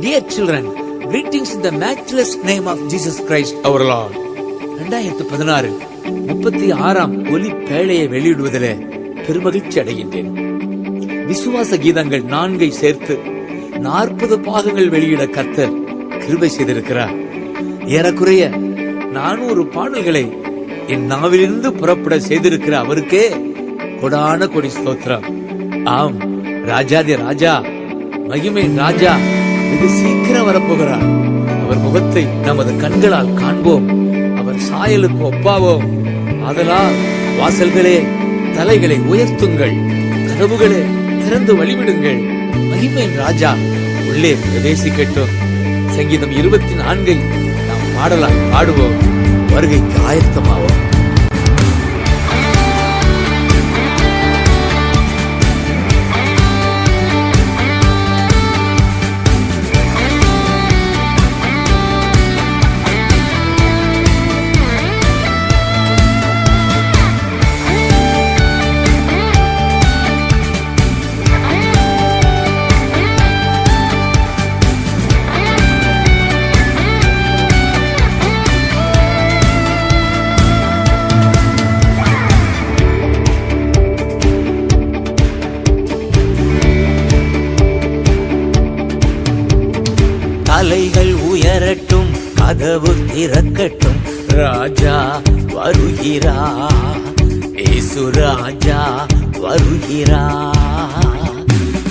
Dear children, greetings in the matchless name of Jesus Christ our Lord. 2016 36ஆம் ஒலி பேழையை வெளியிடுவதிலே பெருமகிழ்ச்சி அடைகின்றேன். விசுவாச கீதங்கள் 4 சேர்த்து 40 பாகங்கள் வெளியிட கர்த்தர் கிருபை செய்திருக்கிறார். ஏறக்குறைய 400 பாடல்களை என் நாவிலிருந்து புறப்பட செய்திருக்கிற அவருக்கே கொடான கொடி ஸ்தோத்திரம். ஆம், ராஜாதி ராஜா, மகிமை ராஜா வெகு சீக்கிரம் வரப்போகிறார். அவர் முகத்தை நமது கண்களால் காண்போம், அவர் சாயலுக்கு ஒப்பாவோம். ஆதலால் வாசல்களே தலைகளை உயர்த்துங்கள், கதவுகளே திறந்து வழிவிடுங்கள், மகிமை ராஜா உள்ளே பிரவேசிக்கட்டும். சங்கீதம் 24 நாம் பாடலாம், பாடுவோம், வருகைக்கு ஆயத்தமாவோம். தலைகள் உயரட்டும், கதவு திறக்கட்டும், ராஜா வருகிறா, இயேசு ராஜா வருகிறா.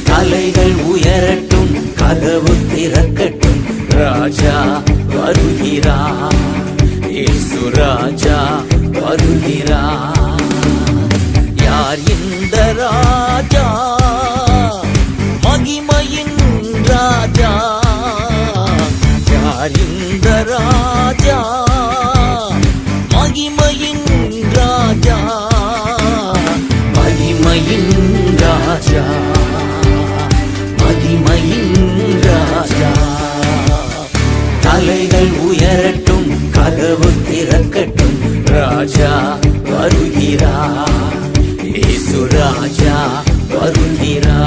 தலைகள் உயரட்டும், கதவு திறக்கட்டும், ராஜா வருகிறா, இயேசு ராஜா வருகிறா. யார் இந்த ராஜா? மகிமையின் ராஜா. இந்த ராஜா மகிமையின் ராஜா, மகிமையின் ராஜா, மகிமையின் ராஜா. தலைகள் உயரட்டும், கதவு திறக்கட்டும், ராஜா வருகிறா, இயேசு ராஜா வருகிறா.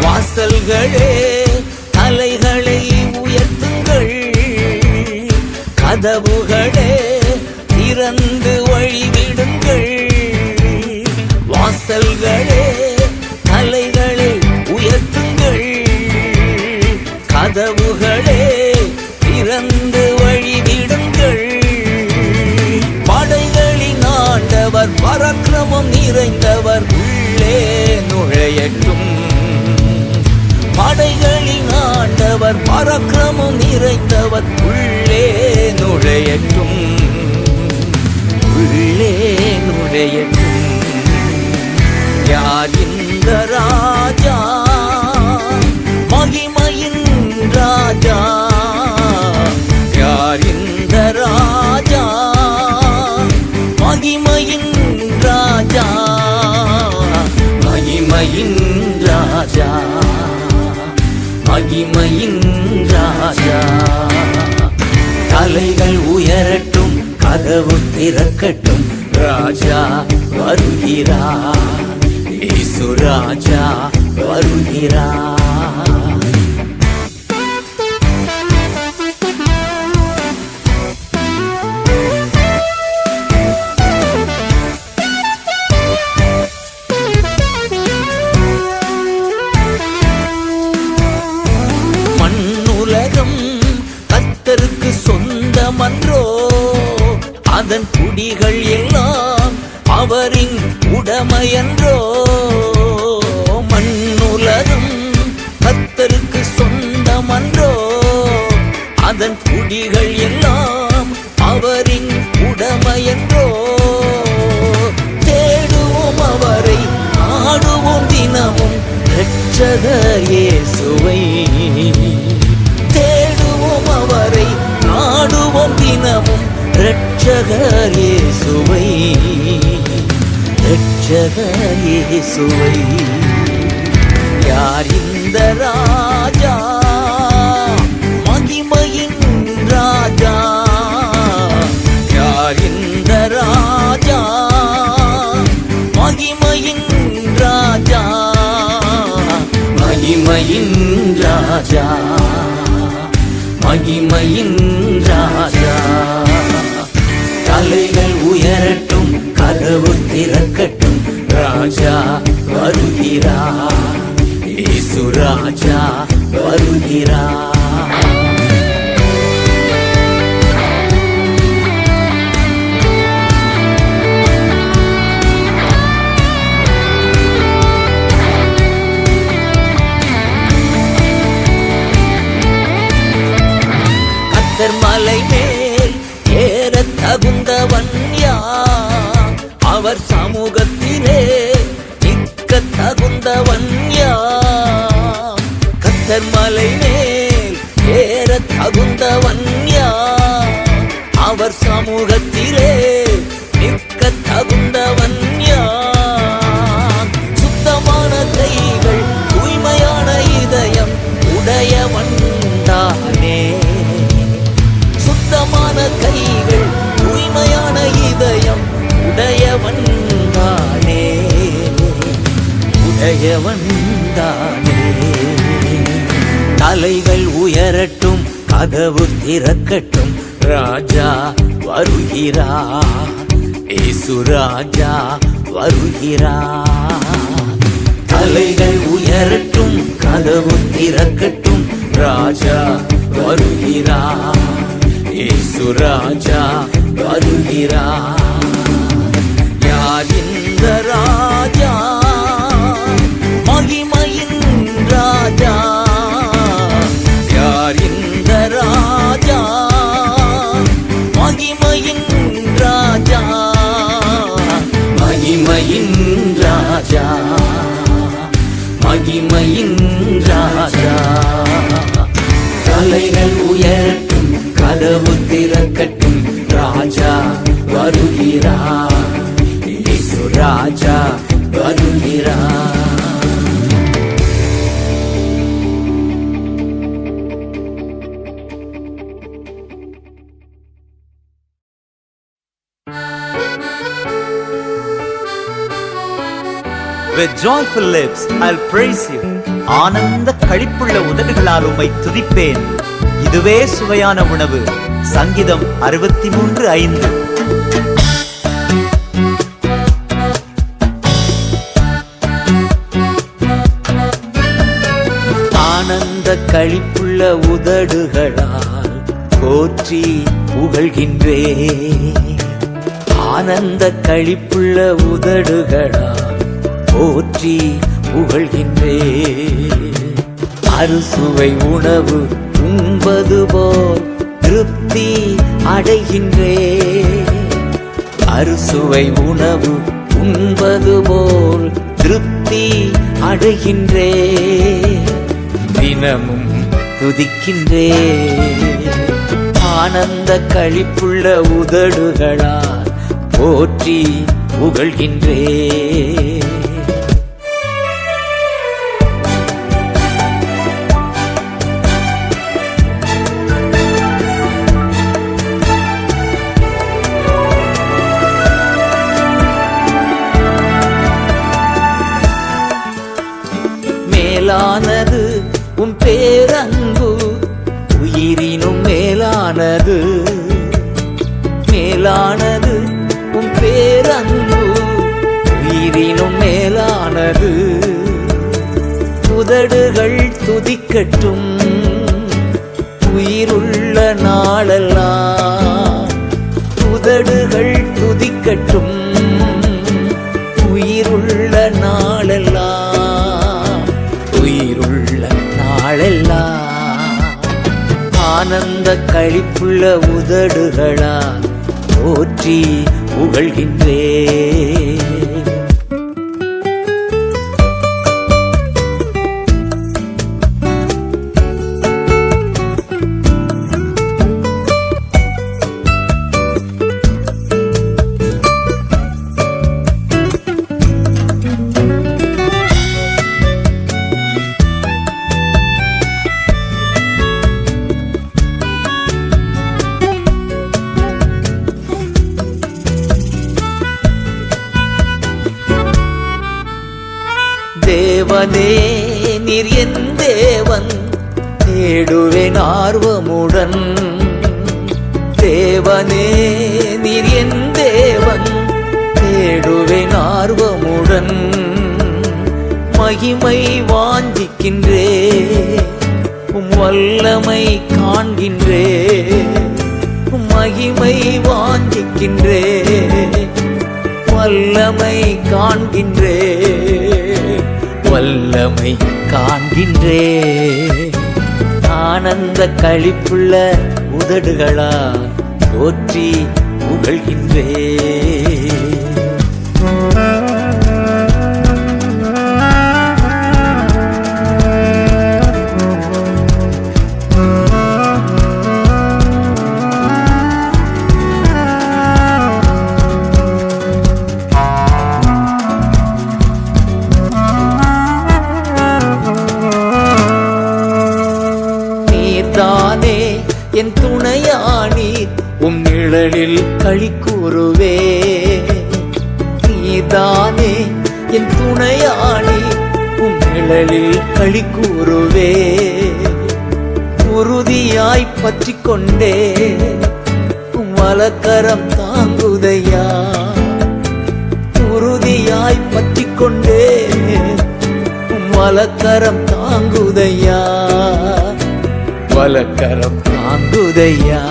வாசல்களே தலைகளை உயர்த்துங்கள், கதவுகளே திறந்து வழிவிடுங்கள். வாசல்களே தலைகளை உயர்த்துங்கள், கதவுகளே திறந்து வழிவிடுங்கள். படைகளின் ஆண்டவர் பராக்கிரமம் நிறைந்தவர் உள்ளே நுழையட்டும். படைகளின் ஆண்டவர் பராக்கிரமம் நிறைந்தவர் உள்ளே நுழையட்டும், உள்ளே நுழையட்டும். யார் இந்த ராஜா? மகிமையின் ராஜா. யார் இந்த ராஜா? மகிமையின் ராஜா, மகிமையின் ராஜா, மகிமையின் ராஜா. தலைகள் உயரட்டும், கதவு திறக்கட்டும், ராஜா வருகிறா, இயேசு ராஜா வருகிறா. கர்த்தருக்கு சொந்தமன்றோ? அதன் குடிகள் எல்லாம் அவரின் உடைமையன்றோ? மண்ணுலகம் கர்த்தருக்கு சொந்தமன்றோ? அதன் குடிகள் எல்லாம் அவரின் உடைமையன்றோ? தேடுவோம் அவரை, நாடுவோம் தினமும் இரட்சகர் இயேசுவை. தேடுவோம் அவரை, நாடுவோம் தினமும் இரட்சகர் இயேசுவை, இரட்சகர் இயேசுவை. யார் இந்த ராஜா? மகிமையின் ராஜா, மகிமையின் ராஜா. தலைகள் உயரட்டும், கதவு திறக்கட்டும், ராஜா வருகிறார், இயேசு ராஜா வருகிறார். மலை மேல் ஏற தகுந்தவன் யார்? அவர் சமூகத்திலே நிற்க தகுந்தவன் யார்? கத்தர் மலை மேல் ஏற தகுந்தவன் யார்? அவர் சமூகத்திலே நிற்க தகுந்தவன் யார்? சுத்தமான கைகள், தூய்மையான இதயம் உடையவன் தானே. சுத்தமான கைகள், தூய்மையான இதயம் உடையவன் தானே, உடையவன் தானே. தலைகள் உயரட்டும், கதவு திறக்கட்டும், ராஜா வருகிறார், இயேசு ராஜா வருகிறார். தலைகள் உயரட்டும், கதவு திறக்கட்டும், ராஜா வருகிறார், இயேசு ராஜா வருகிறார். யார் இந்த ராஜா? மகிமையின் ராஜா. யார் இந்த ராஜா? மகிமையின் ராஜா, மகிமையின் ராஜா, மகிமையின் ராஜா. தலைகள் உயரட்டும், கதவு திறக்கட்டும், ராஜா வருகிறார், இயேசு ராஜா வருகிறார். With joyful lips I'll praise you. ஆனந்த களிப்புள்ள உதடுகளால் உம்மை துதிப்பேன். இதுவே சுவையான உணவு. சங்கீதம் 63:5. ஆனந்த களிப்புள்ள உதடுகளால் போற்றி புகழ்கின்றே. ஆனந்த களிப்புள்ள உதடுகளால் போற்றி புகழ்கின்றே. அறுசுவை உணவு உண்பது போல் திருப்தி அடைகின்றே. அறுசுவை உணவு உண்பது போல் திருப்தி அடைகின்றே. தினமும் துதிக்கின்றே. ஆனந்த களிப்புள்ள உதடுகளால் போற்றி புகழ்கின்றே. மேலானது உம் பேரன்பு, உயிரினும் மேலானது. மேலானது உம் பேரன்பு, உயிரினும் மேலானது. உதடுகள் துதிக்கட்டும், உயிருள்ள நாளெல்லாம். உதடுகள் துதிக்கட்டும், உயிருள்ள நாளெல்லாம். உயிருள்ள நாளெல்லாம். ஆனந்த களிப்புள்ள உதடுகளால் போற்றி புகழ்கின்றே. தேவனே நீர் என் தேவன் தேடுவேன் ஆர்வமுடன். தேவனே நீர் என் தேவன் தேடுவேன் ஆர்வமுடன். மகிமை வாஞ்சிக்கின்றே உம் வல்லமை காண்கின்றே. மகிமை வாஞ்சிக்கின்றே வல்லமை காண்கின்றே. வல்லமை காண்கின்றே. ஆனந்த களிப்புள்ள உதடுகளா போற்றி புகழ்கின்றே. நீர்தானே என் துணையானீர் உம் நிழலில் களி கூறுவே. நீதானே என் துணையானீர் உம் நிழலில் களி கூறுவே. உறுதியாய் பற்றிக் கொண்டே உம் வலக்கரம் தாங்குதையா. உறுதியாய் பற்றிக் கொண்டே உம் வலக்கரம் தாங்குதையா. வலக்கரம் தாங்குதையா.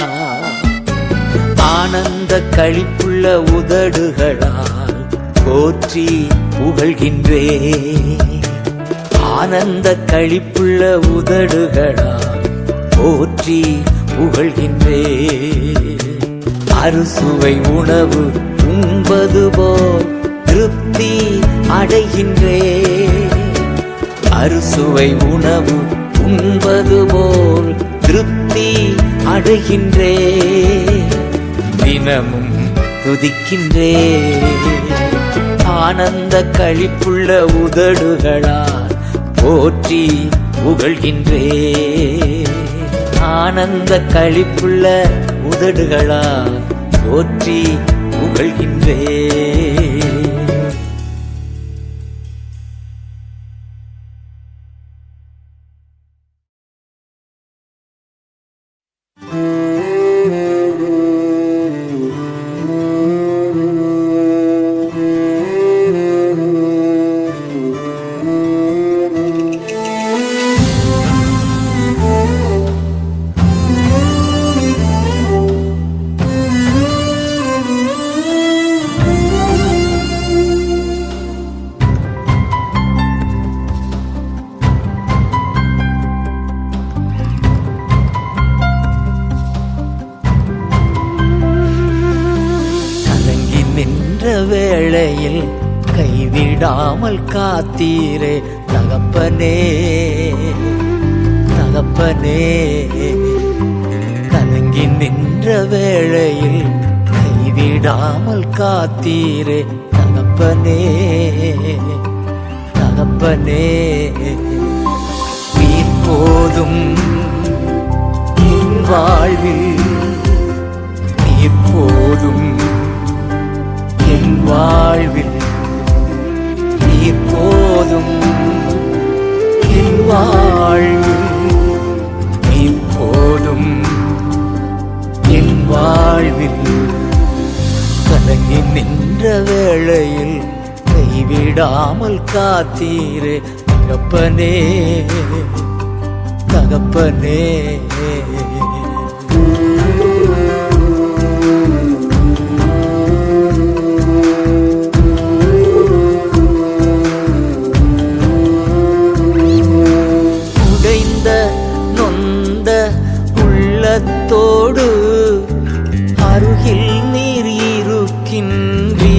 ஆனந்த களிப்புள்ள உதடுகளால் போற்றி புகழ்கின்றே. ஆனந்த களிப்புள்ள உதடுகளால் போற்றி புகழ்கின்றே. அறுசுவை உணவு உண்பது போல் திருப்தி அடைகின்றே. அறுசுவை உணவு உண்பது போல் திருப்தி அடைகின்றே. தினமும் துதிக்கின்றே. ஆனந்த களிப்புள்ள உதடுகளால் போற்றி புகழ்கின்றே. ஆனந்த களிப்புள்ள உதடுகளால் போற்றி புகழ்கின்றே. வேளையில் கைவிடாமல் காத்தீரே தகப்பனே. தகப்பனே கலங்கி நின்ற வேளையில் கைவிடாமல் காத்தீரே தகப்பனே. தகப்பனே நீர் போதும் என் வாழ்வில். நீர் போதும் என் வாழ்வில். நீர் போதும் என் வாழ்வில். நீர் போதும் என் வாழ்வில். கலங்கி நின்ற வேளையில் கைவிடாமல் காத்தீரே தகப்பனே. தகப்பனே உள்ளத்தோடு அருகில் நீர் இருக்கின்றீ.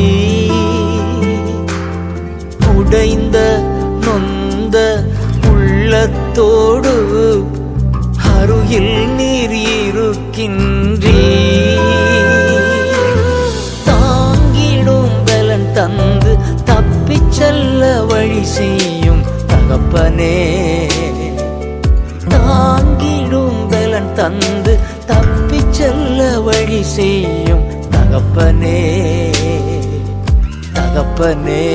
உடைந்த நொந்த உள்ளத்தோடு அருகில் நீர் இருக்கின்றீ. தாங்கிடும் பலன் தந்து தப்பிச் செல்ல வழி செய்யும் தகப்பனே. தாங்கிடும் பலன் தந்து தப்பிச் செல்ல வழி செய்யும் தகப்பனே. தகப்பனே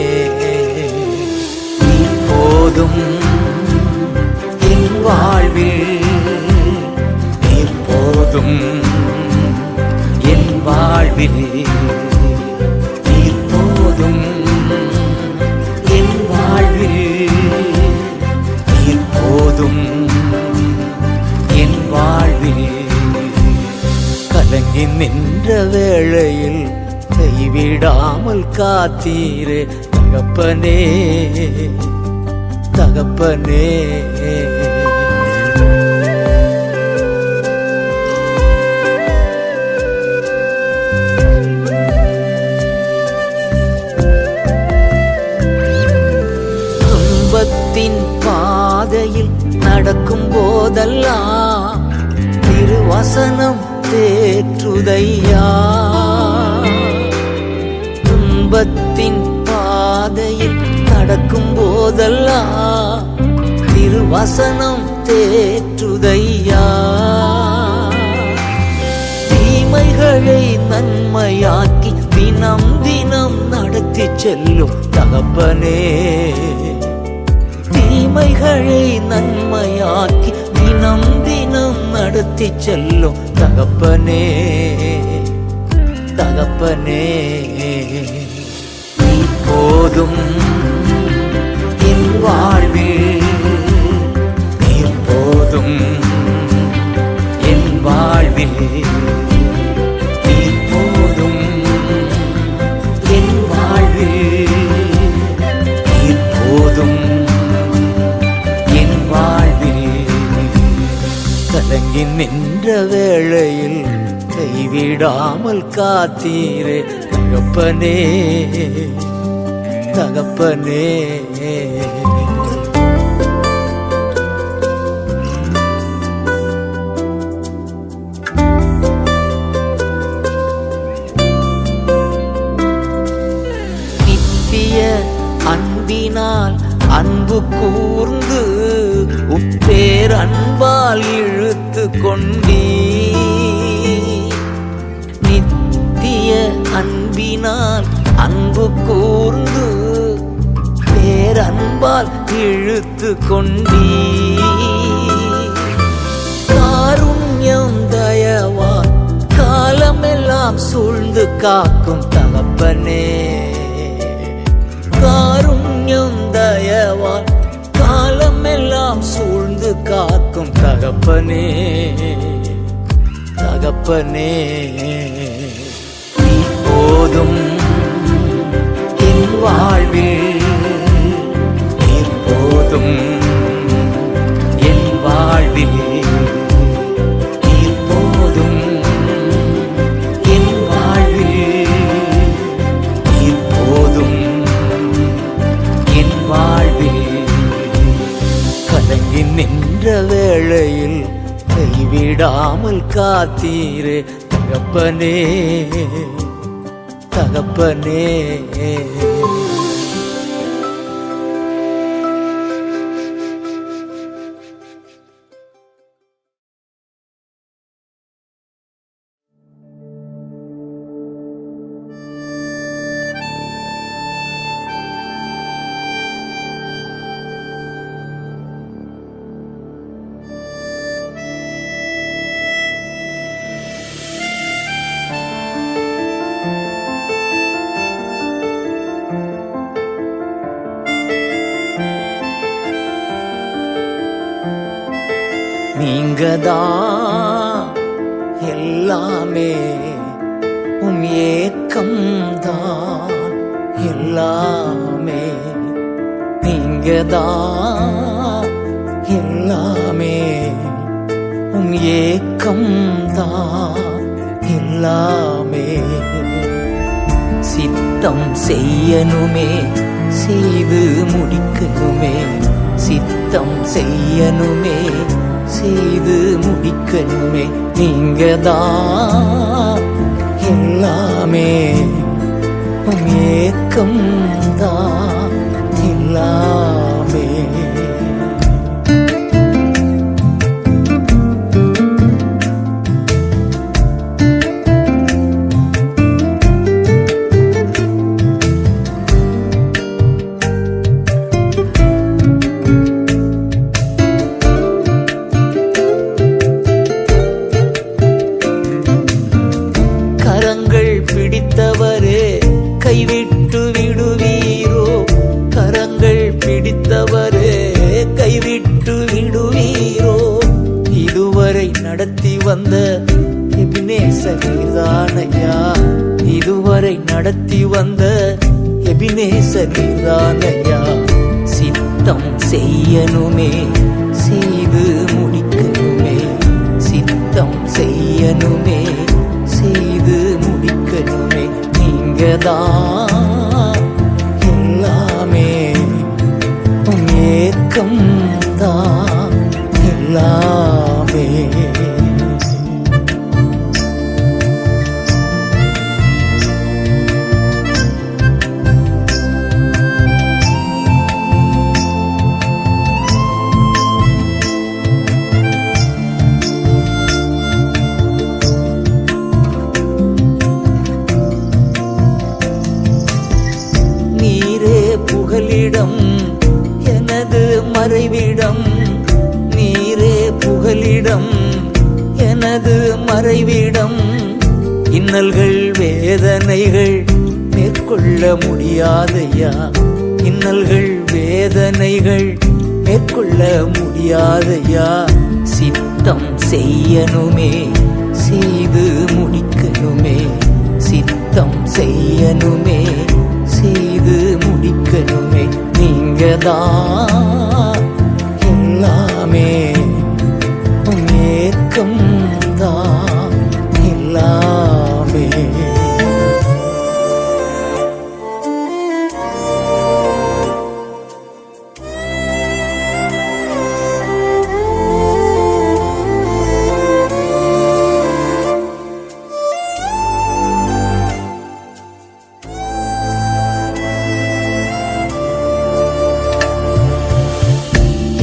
நீ போதும் என் இப்போதும் என் வாழ்வில் கலங்கி நின்ற வேளையில் கைவிடாமல் காத்தீரே தகப்பனே தகப்பனே. துன்பத்தின் பாதையில் நடக்கும் போதெல்லாம் திருவசனம் தேற்றுதையா. துன்பத்தின் பாதையில் நடக்கும் போதெல்லாம் திருவசனம் தேற்றுதையா. தீமைகளை நன்மையாக்கி தினம் தினம் நடத்தி செல்லும் தகப்பனே. தீமைகளை நன்மையாக்கி தினம் தினம் நடத்தி செல்லும் தகப்பனே தகப்பனே. இப்போதும் என் வாழ்வில் இப்போதும் என் வாழ்வில் இப்போதும் என் வாழ்வில் இப்போதும் என் வாழ்வில் கலங்கி நின்ற வேளையில் கைவிடாமல் காத்தீரே தகப்பனே தகப்பனே. நித்திய அன்பினால் அன்பு கூர்ந்து உப்பேர் அன்பால் இழுத்து கொண்டீ. நித்திய அன்பினால் அன்பு கூர்ந்து பேரன்பால் இழுத்து கொண்டீ. காருண்யம் தயவால் காலமெல்லாம் சூழ்ந்து காக்கும் தகப்பனே. காருண்யம் தயவால் காலமெல்லாம் சூழ்ந்து காக்கும் தகப்பனே தகப்பனே. இப்போதும் என் வாழ்வில் இப்போதும் என் வாழ்வில் இப்போதும் என் வாழ்வில் இப்போதும் என் வாழ்வில் கலங்கி நின்ற வேளையில் கைவிடாமல் காத்தீரே தகப்பனே தகப்பனே. நீங்கதான் எல்லாமே, ஏக்கம்தான் எல்லாமே. நீங்கதான் எல்லாமே, ஏக்கம்தான் எல்லாமே. சித்தம் செய்யணுமே, செய்து முடிக்கணுமே. சித்தம் செய்யணுமே, செய்து முடிக்கணுமே. நீங்கதான் எல்லாமே, ஏக்கம்தான் எல்லாமே. பிடித்தவரே கைவிட்டு விடுவீரோ? கரங்கள் பிடித்தவரே கைவிட்டு விடுவீரோ? வந்த எபினேசர் நீர்தானையா, இதுவரை நடத்தி வந்த எபினேசர் நீர்தானையா. சித்தம் செய்யணுமே, செய்து முடிக்கணுமே, சித்தம் செய்யணுமே, செய்து முடிக்கணுமே. நீங்கதான் எல்லாமே, உம் ஏக்கம் தான் எல்லாமே. புகலிடம் எனது மறைவிடம், நீரே புகலிடம் எனது மறைவிடம். இன்னல்கள் வேதனைகள் மேற்கொள்ள முடியாதையா, இன்னல்கள் வேதனைகள் மேற்கொள்ள முடியாதையா. சித்தம் செய்யணுமே, செய்து முடிக்கணுமே, சித்தம் செய்யணுமே, செய்து முடிக்கணுமே. நீங்கதான் எல்லாமே, உம் ஏக்கம் தான் எல்லாமே.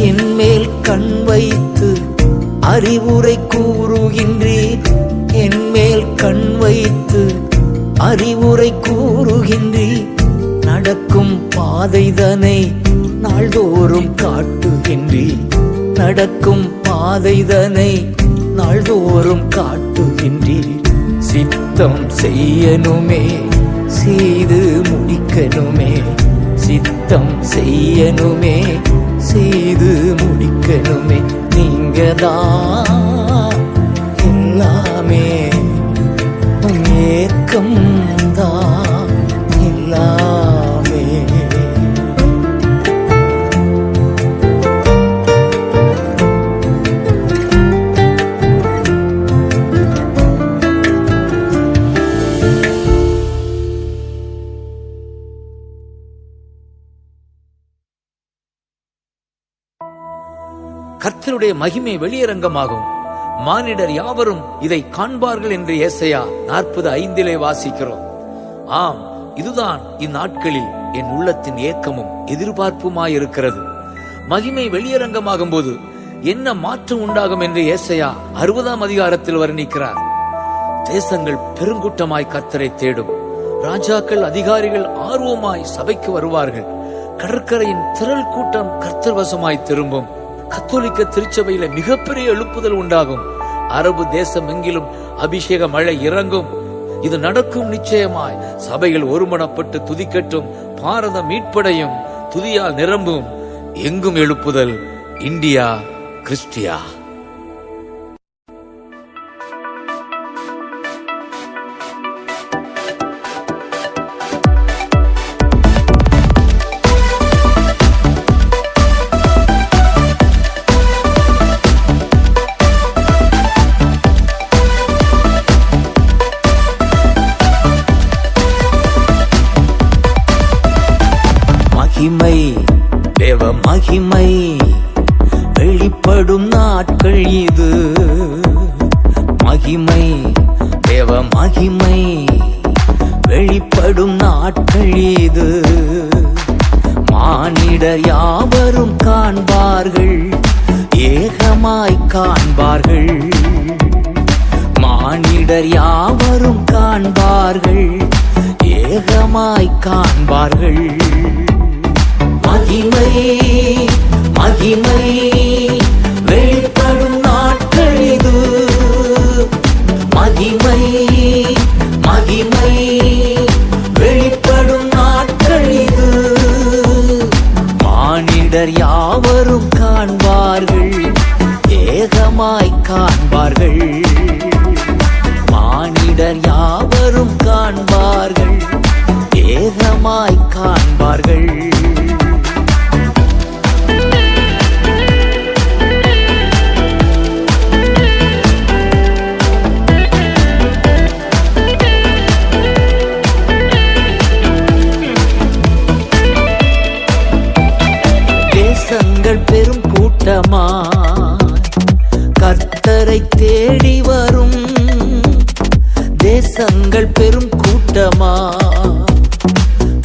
என்மேல் கண் வைத்து அறிவுரை கூறுகின்றீர், என்மேல் கண் வைத்து அறிவுரை கூறுகின்றீர். நடக்கும் பாதைதனை நாள்தோறும் காட்டுகின்றீர், நடக்கும் பாதைதனை நாள்தோறும் காட்டுகின்றீர். சித்தம் செய்யணுமே, செய்து முடிக்கணுமே, சித்தம் செய்யணுமே, செய்து முடிக்கணுமே. நீங்கதான் எல்லாமே, உம் ஏக்கம் தான் எல்லாமே. கர்த்தருடைய மகிமை வெளியரங்கமாகும், மானிடர் யாவரும் இதை காண்பார்கள் என்று ஏசாயா 40:5 வாசிக்கிறோம். ஆம், இதுதான் இந்நாட்களில் என் உள்ளத்தின் ஏக்கமும் எதிர்பார்ப்புமாயிருக்கிறது. மகிமை வெளியரங்கமாகும் போது என்ன மாற்றம் உண்டாகும் என்று ஏசாயா 60 வர்ணிக்கிறார். தேசங்கள் பெருங்கூட்டமாய் கர்த்தரை தேடும், ராஜாக்கள் அதிகாரிகள் ஆர்வமாய் சபைக்கு வருவார்கள். கடற்கரையின் திரள் கூட்டம் கர்த்தர் வசமாய் திரும்பும். கத்தோலிக்க திருச்சபையில மிகப்பெரிய எழுப்புதல் உண்டாகும். அரபு தேசம் எங்கிலும் அபிஷேக மழை இறங்கும். இது நடக்கும் நிச்சயமாய். சபைகள் ஒருமனப்பட்டு துதிக்கட்டும். பாரதம் மீட்படையும், துதியால் நிரம்பும். எங்கும் எழுப்புதல். India Chrystia. மகிமை, தேவ மகிமை வெளிப்படும் நாட்கள் இது. மகிமை, தேவ மகிமை வெளிப்படும் நாட்கள் இது. மானிடர் யாவரும் காண்பார்கள், ஏகமாய் காண்பார்கள். மானிடர் யாவரும் காண்பார்கள், ஏகமாய் காண்பார்கள். மகிமை, மகிமை வெளிப்படும் நாட்கள் இது. மகிமை, மகிமை வெளிப்படும் நாட்கள் இது. மானிடர் யாவரும் காண்பார்கள், ஏகமாய் காண்பார்கள். காண்பார்கள், ஏகமாய் காண்பார்கள். தேசங்கள் பெரும் கூட்டமாய் கர்த்தரை தேடி வரும், தேசங்கள் பெரும் கூட்டமாய்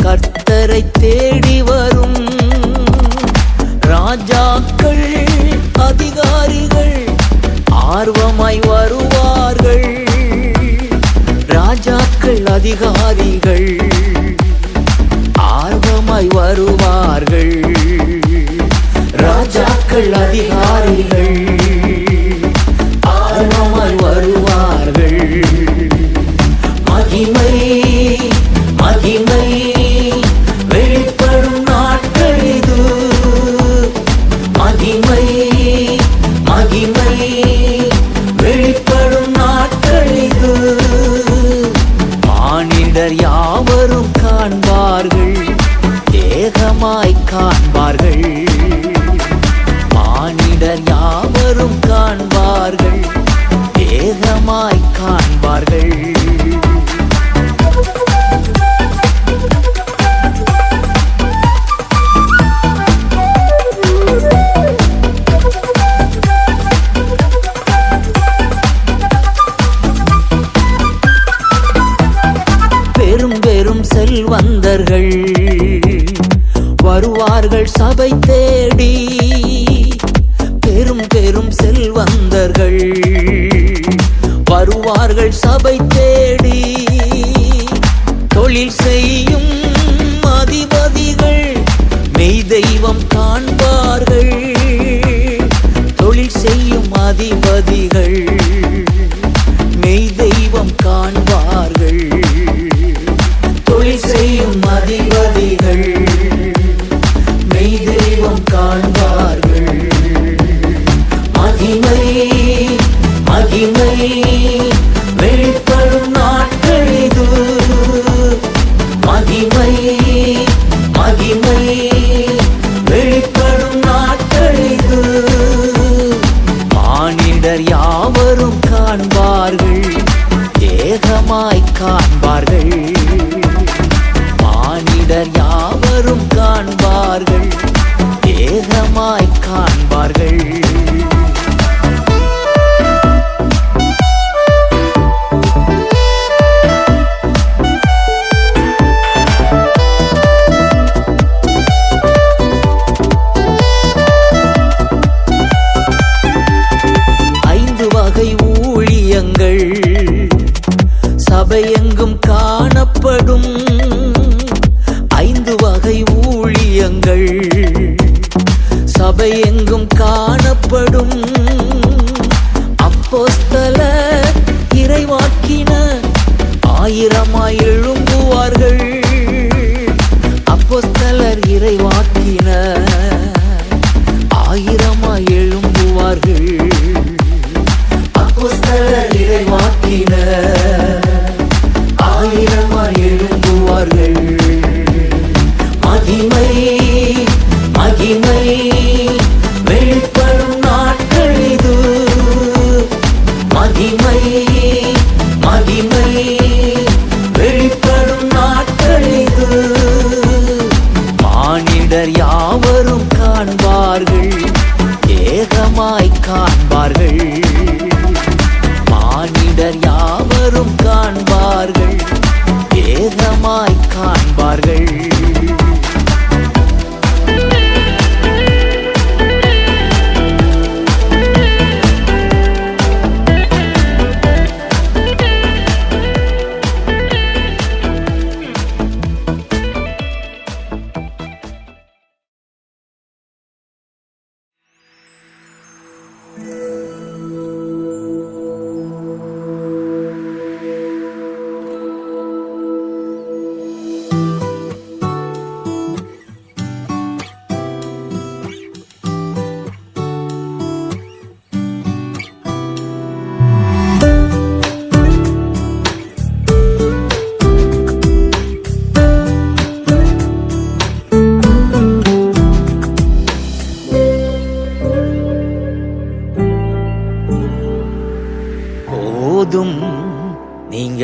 கர்த்தரை தேடி வரும். ராஜாக்கள் அதிகாரிகள் ஆர்வமாய் வருவார்கள், ராஜாக்கள் அதிகாரிகள் ஆர்வமாய் வருவார்கள், ராஜாக்கள் அதிகாரிகள் ஆர்வமாய் வருவார்கள். மகிமை மகிமை வெளிப்படும் நாட்கள் இது, மகிமை மகிமை வெளிப்படும் நாட்கள் இது. மானிடர் யாவரும் காண்பார்கள், ஏகமாய் காண்பார்கள். மானிடர் யாவரும் காண்பார்கள், ஏகமாய் காண்பார்கள். பெரும் பெரும் செல்வந்தர்கள் வருவார்கள் சபை தேடி, பெரும் பெரும் செல்வந்தர்கள் வருவார்கள் சபை தேடி. தொழில் செய்யும் அதிபதிகள் மெய் தெய்வம் காண்பார்கள், தொழில் செய்யும் அதிபதிகள் மெய் தெய்வம் காண்பார்கள், தொழில் செய்யும் அதிபதிகள் மெய் தெய்வம் காண்பார்கள். மகிமை மகிமை வெளிப்படும் நாட்கள் இது, மகிமை மகிமை வெளிப்படும் நாட்கள் இது. மானிடர் யாவரும் காண்பார்கள், ஏகமாய் காண்பார்கள். மானிடர் யாவரும் காண்பார்கள், ஏகமாய் காண்பார்கள். ஊழியங்கள் சபையெங்கும் காணப்படும், 5 வகை ஊழியங்கள் சபையெங்கும் காணப்படும். அப்போஸ்தலர் இறைவாக்கினர் 1000ஆய் எழும்புவார்கள், அப்போஸ்தலர் இறைவாக்கினர் 1000ஆய் எழும்புவார்கள், அப்போஸ்தலர் இறைவாக்கினர் 1000ஆய் எழும்புவார்கள். மகிமை மகிமை வெளிப்படும் நாட்கள் இது, மகிமை மகிமை வெளிப்படும் நாட்கள் இது. மானிடர் யாவரும் காண்பார்கள், ஏகமாய் காண்பார்கள். மானிடர் யாவரும் காண்பார்கள், ஏகமாய் காண்பார்கள்.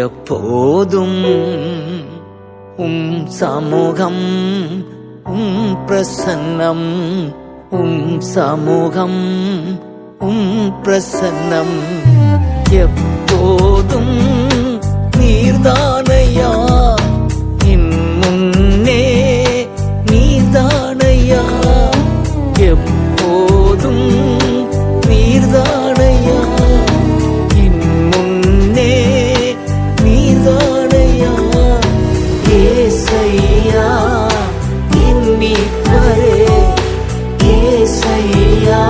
எப்போதும் சமூகம் பிரசன்னம் சமூகம் பிரசன்னம் எப்போதும் நீர்தானையா என் முன்னே நீர்தானையா எப்போதும் நீர்தானையா என் முன்னே நீர்தானையா ஏசையா என் மீட்பரே ஏசையா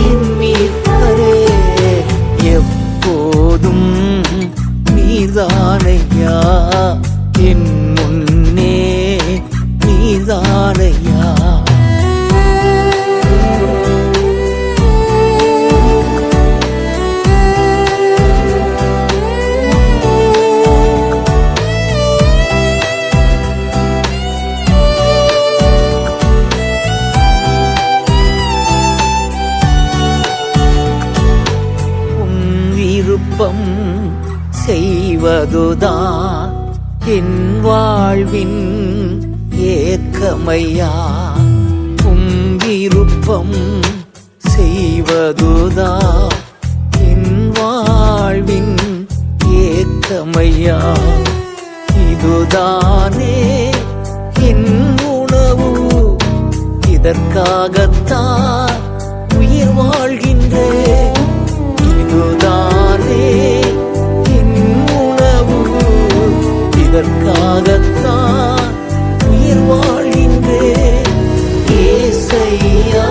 என் மீட்பரே எப்போதும் நீர்தானையா என் முன்னே நீர்தானையா விருப்பம் செய்வதுதான் என் வாழ்வின் ஏக்கமையா விருப்பம் செய்வதுதான் என் வாழ்வின் ஏக்கமையா இதுதானே என் உணவு இதற்காகத்தான் உயிர் வாழ்கின்றேன் இதுதானே என் உணவு இதற்காகத்தான் உயிர் வாழ்கின்றேன் ஏசையா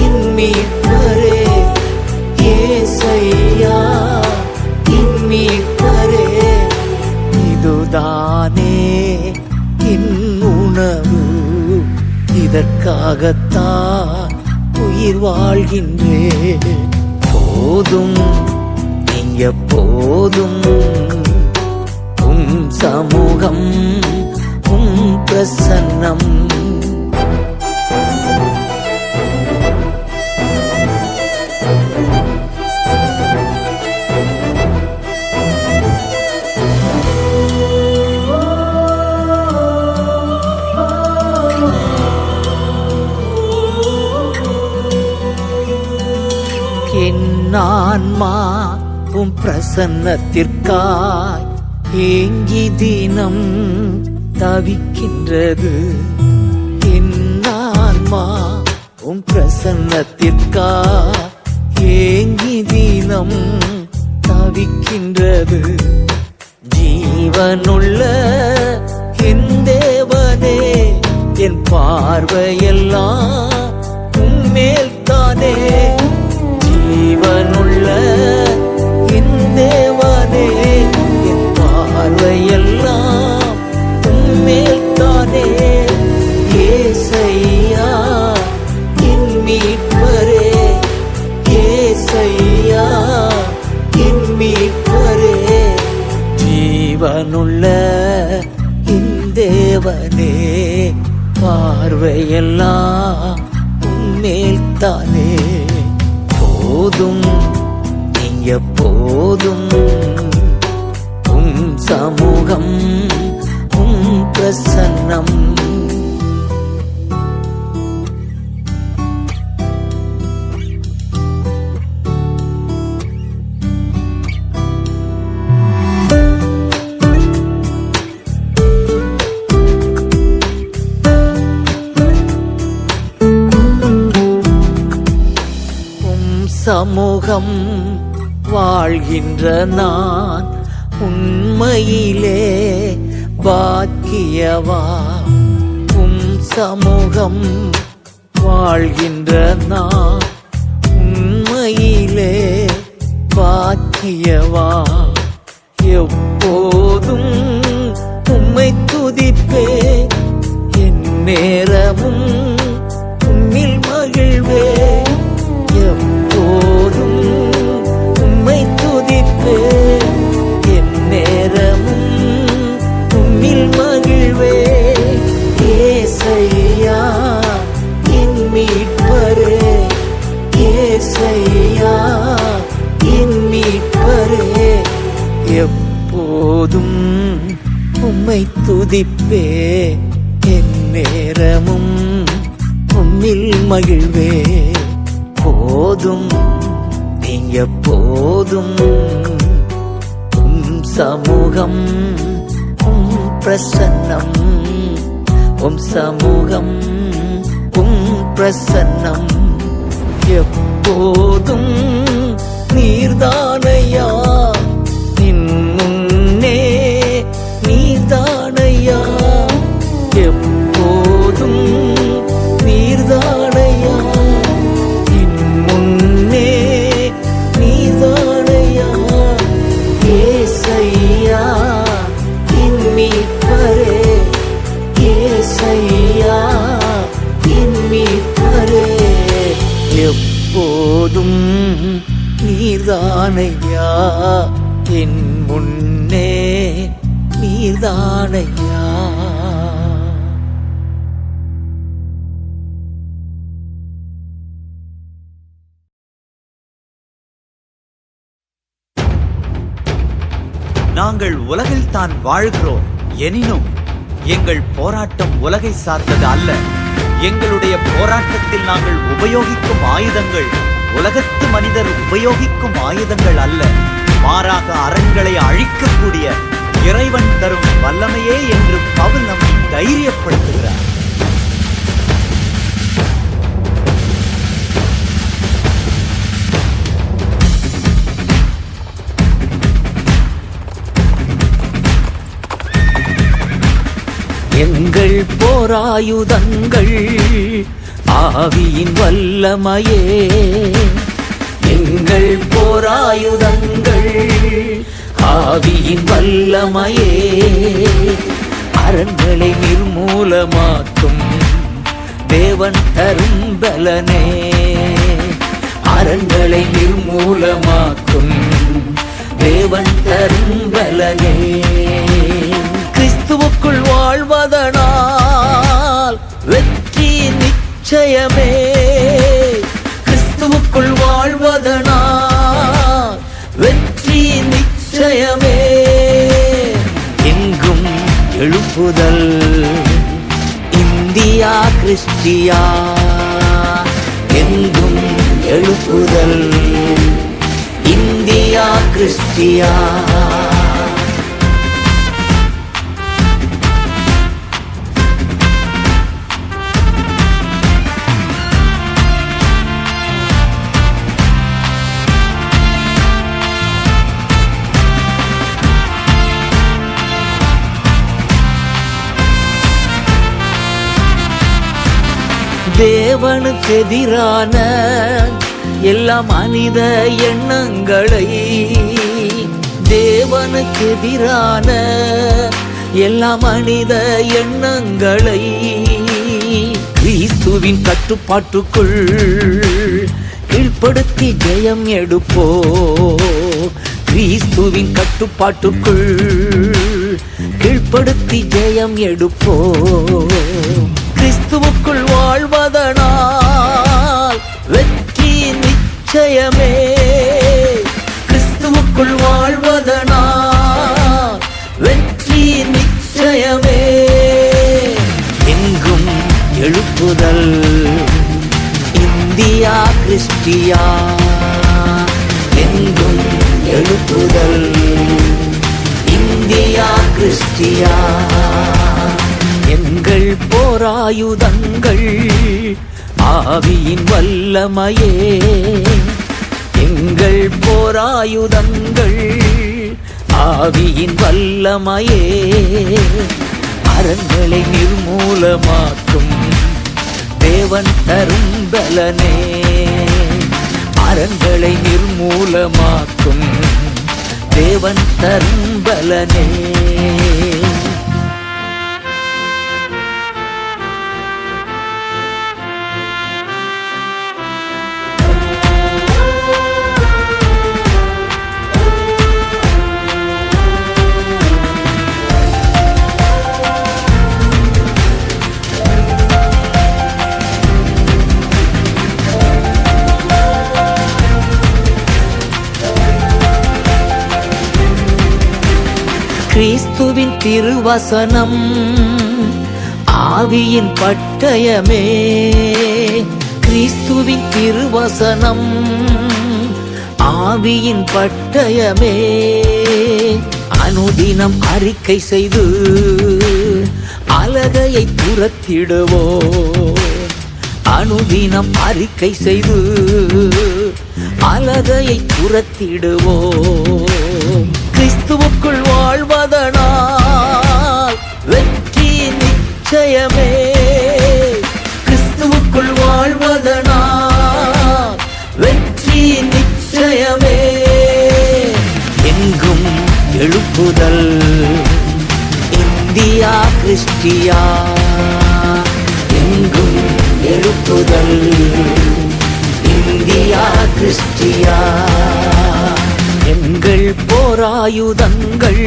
என் மீட்பரே ஏசையா என் மீட்பரே இதுதானே என் உணவு இதற்காகத்தான் உயிர் வாழ்கின்றேன் போதும் நீங்க போதும் சமூகம் பிரசன்னம் என் ஆன்மா பிரசன்னத்திற்காய் ஏங்கி தினம் தவிக்கின்றது என் ஆன்மா பிரசன்னத்திற்காய் ஏங்கி தினம் தவிக்கின்றது ஜீவனுள்ள என் தேவனே என் பார்வையெல்லாம் உம்மேல் தானே ஜீவனுள்ள என் தேவனே என் பார்வையெல்லாம் உம்மேல் தானே ஏசையா என் மீட்பரே ஏசையா என் மீட்பரே ஜீவனுள்ள என் தேவனே பார்வையெல்லாம் உம்மேல் தானே போதும் நீங்க போதும் சமூகம் பிரசன்னம் சமூகம் வாழ்கின்ற நான் உண்மையிலே பாக்கியவா சமூகம் வாழ்கின்ற நான் உண்மையிலே பாக்கியவா எப்போதும் உம்மை துதிப்பே என் நேரமும் உம்மில் மகிழ்வே எப்போதும் உம்மை துதிப்பே என் நேரமும் உம்மில் மகிழ்வே ஏசையா என் மீட்பரே ஏசையா என் மீட்பரே எப்போதும் உம்மை துதிப்பே, என் நேரமும் உம்மில் மகிழ்வே. போதும் நீங்க போதும், உம் சமூகம் உம் பிரசன்னம், உம் சமூகம் உம் பிரசன்னம். எப்போதும் நீர்தானையா, நின் முன்னே நீர்தானையா. எப்போதும் நீர்தானையா, நின் முன்னே நீர்தானையா. ஏசையா என் மீட்பரே, ஏசையா என் மீட்பரே. எப்போதும் நீர்தானையா, என் முன்னே நீர்தானையா. நாங்கள் உலகில் தான் வாழ்கிறோம், எனினும் எங்கள் போராட்டம் உலகை சார்ந்தது அல்ல. எங்களுடைய போராட்டத்தில் நாங்கள் உபயோகிக்கும் ஆயுதங்கள் உலகத்து மனிதர் உபயோகிக்கும் ஆயுதங்கள் அல்ல, மாறாக அரண்களை அழிக்கக்கூடிய இறைவன் தரும் வல்லமையே என்று பவுல் நம்மை தைரியப்படுத்துகிறார். எங்கள் போராயுதங்கள் ஆவியின் வல்லமையே, எங்கள் போராயுதங்கள் ஆவியின் வல்லமையே. அரண்களை நிர்மூலமாக்கும் தேவன் தரும் பலனே, அரண்களை நிர்மூலமாக்கும் தேவன் தரும் பலனே. கிறிஸ்துவுக்குள் வாழ்வதனால் வெற்றி நிச்சயமே, கிறிஸ்துவுக்குள் வாழ்வதனால் வெற்றி நிச்சயமே. எங்கும் எழுப்புதல், இந்தியா கிறிஸ்டியா, எங்கும் எழுப்புதல், இந்தியா கிறிஸ்டியா. தேவனுக்கு எதிரான எல்லா மனித எண்ணங்களை, தேவனுக்கு எதிரான எல்லா மனித எண்ணங்களை கிறிஸ்துவின் கட்டுப்பாட்டுக்குள் கீழ்ப்படுத்தி ஜெயம் எடுப்போ, கிறிஸ்துவின் கட்டுப்பாட்டுக்குள் கீழ்ப்படுத்தி ஜெயம் எடுப்போ. கிறிஸ்துவுக்குள் வாழ்வதனால் வெற்றி நிச்சயமே, கிறிஸ்துவுக்குள் வாழ்வதனால் வெற்றி நிச்சயமே. எங்கும் எழுப்புதல், இந்தியா கிறிஸ்டியா, எங்கும் எழுப்புதல், இந்தியா கிறிஸ்டியா. எங்கள் போராயுதங்கள் ஆவியின் வல்லமையே, எங்கள் போராயுதங்கள் ஆவியின் வல்லமையே. அரண்களை நிர்மூலமாக்கும் தேவன் தரும் பலனே, அரண்களை நிர்மூலமாக்கும் தேவன் தரும் பலனே. கிறிஸ்துவின் திருவசனம் ஆவியின் பட்டயமே. கிறிஸ்துவின் திருவசனம் ஆவியின் பட்டயமே. அனுதினம் அறிக்கை செய்து அலகையை துரத்திடுவோம். அனுதினம் அறிக்கை செய்து அலகையை துரத்திடுவோம். கிறிஸ்துவுக்குள் வாழ்வதனால் வெற்றி நிச்சயமே. கிறிஸ்துவுக்குள் வாழ்வதனால் வெற்றி நிச்சயமே. எங்கும் எழுப்புதல் இந்தியா கிறிஸ்டியா. எங்கும் எழுப்புதல் இந்தியா கிறிஸ்டியா. எங்கள் போராயுதங்கள்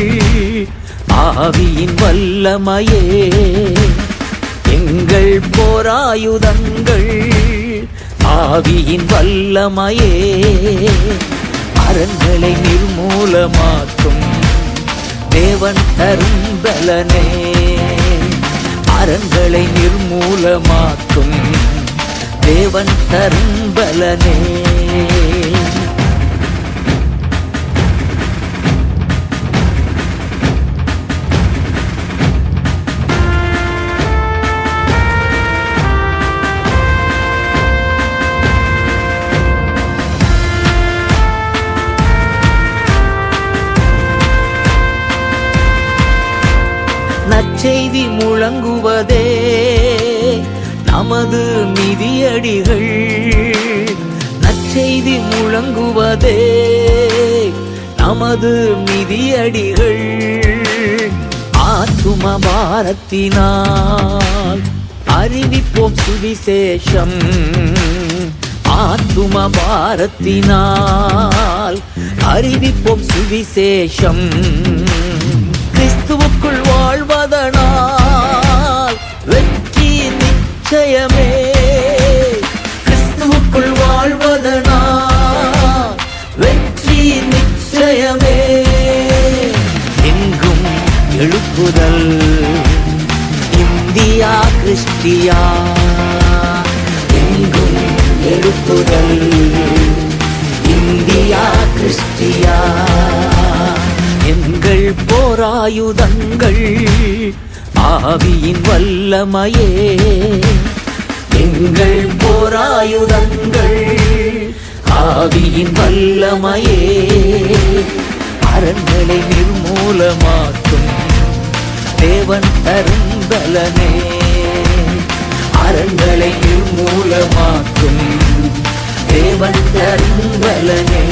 ஆவியின் வல்லமையே. எங்கள் போராயுதங்கள் ஆவியின் வல்லமையே. அரண்களை நிர்மூலமாக்கும் தேவன் தரும் பலனே. அரண்களை நிர்மூலமாக்கும் தேவன் தரும் பலனே. நற்செய்தி முழங்குவதே நமது மிதியடிகள். நற்செய்தி முழங்குவதே நமது மிதியடிகள். ஆத்தும பாரத்தினால் அறிவிப்போம் சுவிசேஷம். ஆத்தும பாரத்தினால் அறிவிப்போம் சுவிசேஷம். கிறிஸ்துவுக்குள் வாழ்வதனால் வெற்றி நிச்சயமே. கிறிஸ்துவுக்குள் வாழ்வதனால் வெற்றி நிச்சயமே. எங்கும் எழுப்புதல் இந்தியா கிறிஸ்டியா. எங்கும் எழுப்புதல் இந்தியா கிறிஸ்டியா. எங்கள் போராயுதங்கள் ஆவியின் வல்லமையே. எங்கள் போராயுதங்கள் ஆவியின் வல்லமையே. அரண்களை நிர்மூலமாக்கும் தேவன் தரும் பலனே. அரண்களை நிர்மூலமாக்கும் தேவன் தரும் பலனே.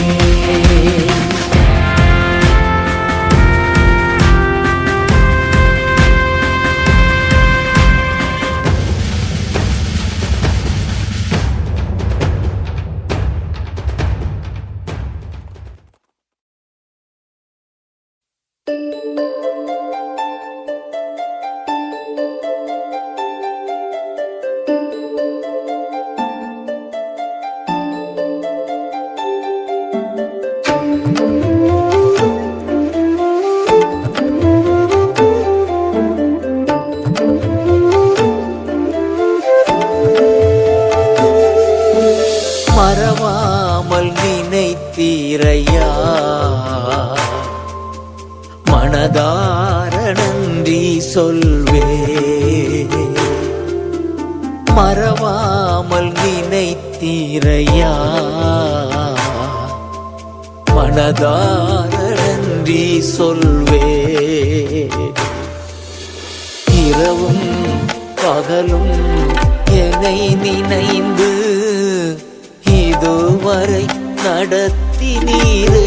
மறவாமல் நினைத்தீரையா. மனதார நன்றி சொல்வே. மறவாமல் நினைத்தீரையா. மனதார நன்றி சொல்வே. இரவும் பகலும் என்னை நினைந்து இதுவரை நடத்தினீரே.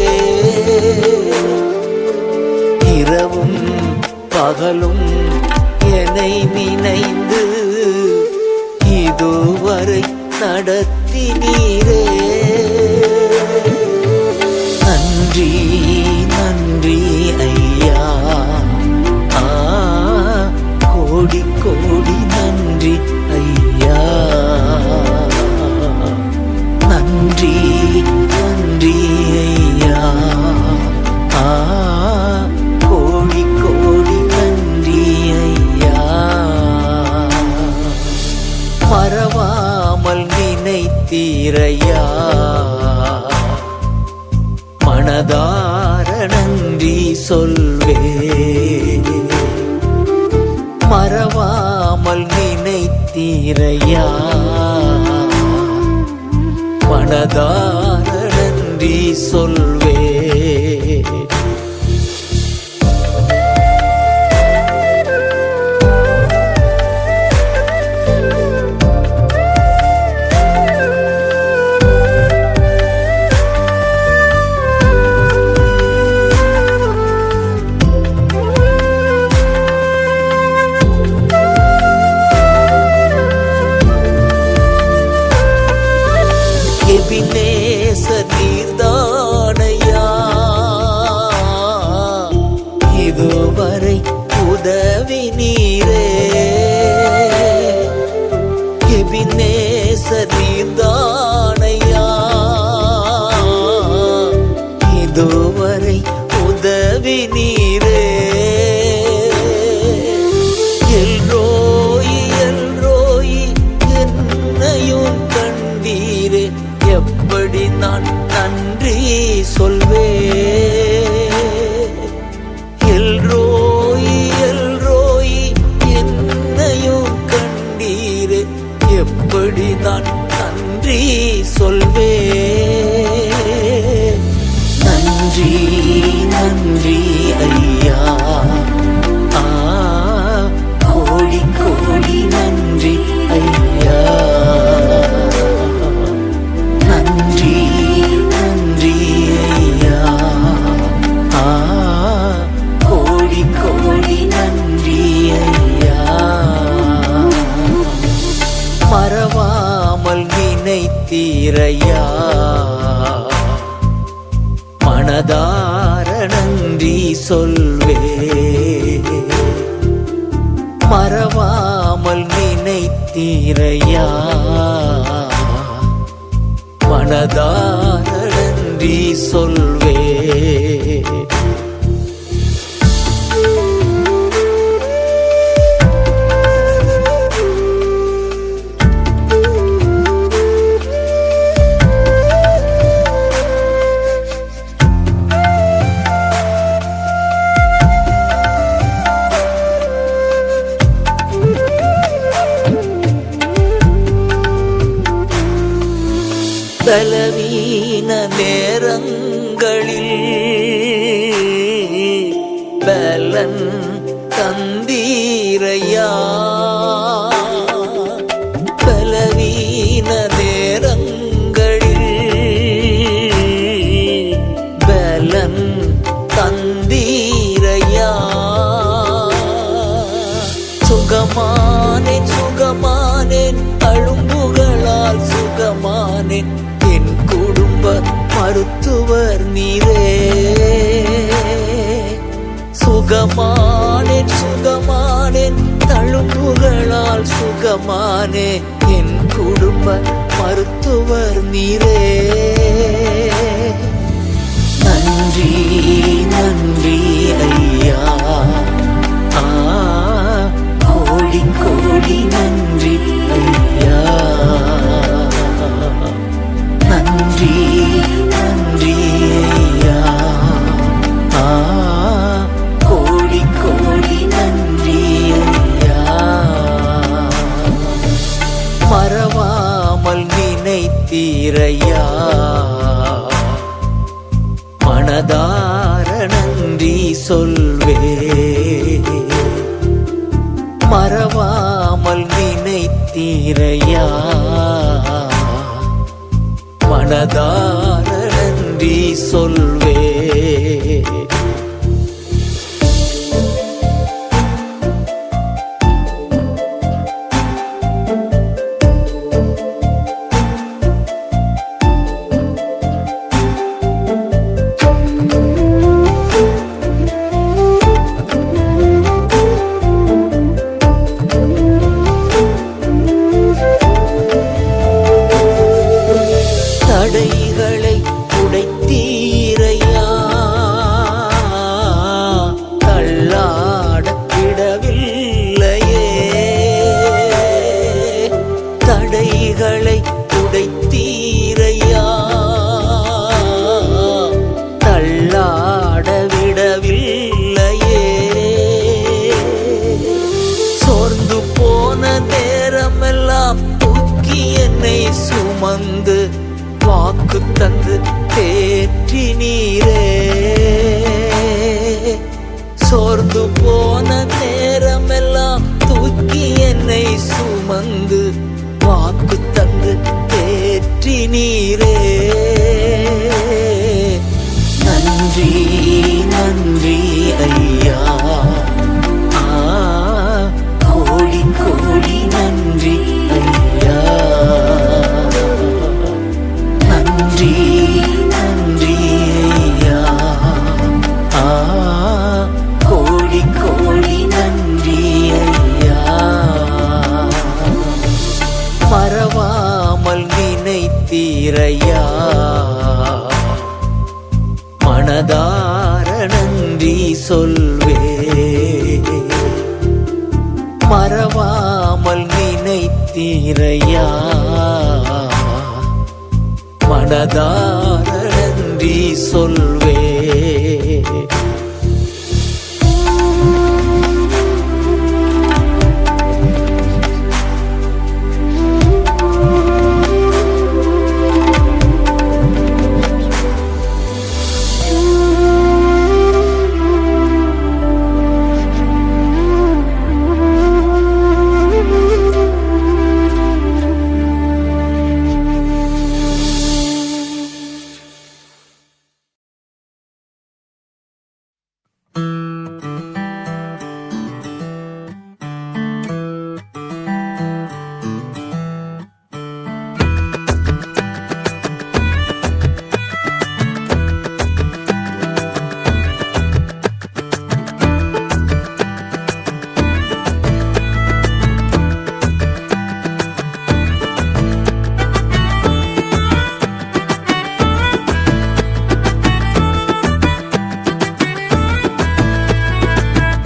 இரவும் பகலும் என்னை நினைந்து இதுவரை நடத்தினீரே. நன்றி நன்றி ஐயா. கோடி கோடி நன்றி ஐயா. நன்றி நன்றி ஐயா. கோடி கோடி தந்தீரையா, மனதார நன்றி சொல்வே. எபினேசர் நீர்தானையா, இதுவரை உதவி நீரே. எபினேசர் நீர்தானையா, இதுவரை உதவி நீரே. எல்ரோயி எல்ரோயி என்னையும் கண்டீரே, எப்படி நான் நன்றி சொல்வே. எல்ரோயி எல்ரோயி என்னையும் கண்டீரே, எப்படி நான் நன்றி சொல்வே. நன்றி நன்றி ஐயா, கோடி கோடி நன்றி ஐயா. நன்றி நன்றி ஐயா, கோடி கோடி நன்றி ஐயா. மறவாமல் நினைத்தீரையா, மனதார நன்றி சொல்வே. மறவாமல் நினைத்தீரையா, மனதார நன்றி சொல்வே. பலவீன நேரங்களில் பலன் தந்தீரையா, பலவீன நேரங்களில் பலன் தந்தீரையா. சுகமானேன் சுகமானேன், அழும்புகளால் சுகமானேன், என் குடும்ப மருத்துவர் நீரே. சுகமானேன் சுகமானேன், தழும்புகளால் சுகமானே, என் குடும்ப மருத்துவர் நீரே. நன்றி நன்றி ஐயா, கோடி கோடி நன்றி ஐயா. நன்றி நன்றி ஐயா, கோடி கோடி நன்றி ஐயா. மறவாமல் நினைத்தீரையா, மனதார நன்றி சொல்வே. மறவாமல் நினைத்தீரையா, மனதார நன்றி சொல்வே. தடைகளை உடைத்தீரையா, தள்ளாட விடவில்லையே. தடைகளை உடைத்தீரையா, தள்ளாட விடவில்லையே. சோர்ந்து போன நேரமெல்லாம் வாக்கு தந்து தேற்றினீரே. சோர்ந்து போன நேரமெல்லாம் தூக்கி என்னை சுமந்து வாக்கு தந்து தேற்றினீரே. நன்றி நன்றி ஐயா, கோடி கோடி நன்றி ஐயா. நன்றி நன்றி ஐயா, கோடி கோடி நன்றி ஐயா. மறவாமல் நினைத்தீரையா, மனதார நன்றி சொல்வே. மறவாமல் நினைத்தீரையா, மனதார நன்றி சொல்வே.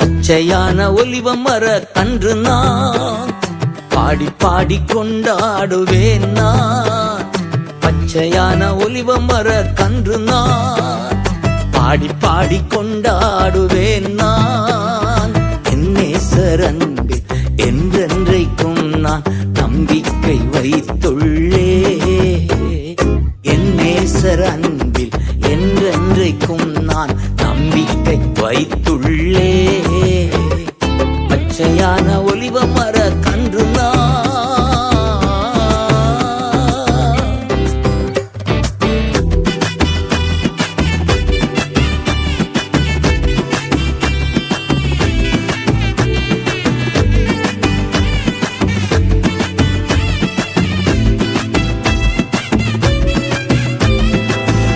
பச்சையான ஒலிவ மர கன்று நான் பாடி பாடி கொண்டாடுவேன். நான் பச்சையான ஒலிவ மர கன்று நான் பாடி பாடி கொண்டாடுவேன். நான் என் நேசர் அன்பில் என்றென்றைக்கும் நான் நம்பிக்கை வைத்துள்ளே. என் நேசர் அன்பில் என்றென்றைக்கும் நான் நம்பிக்கை வைத்துள்ளே. பச்சையான ஒலிவ மர கன்று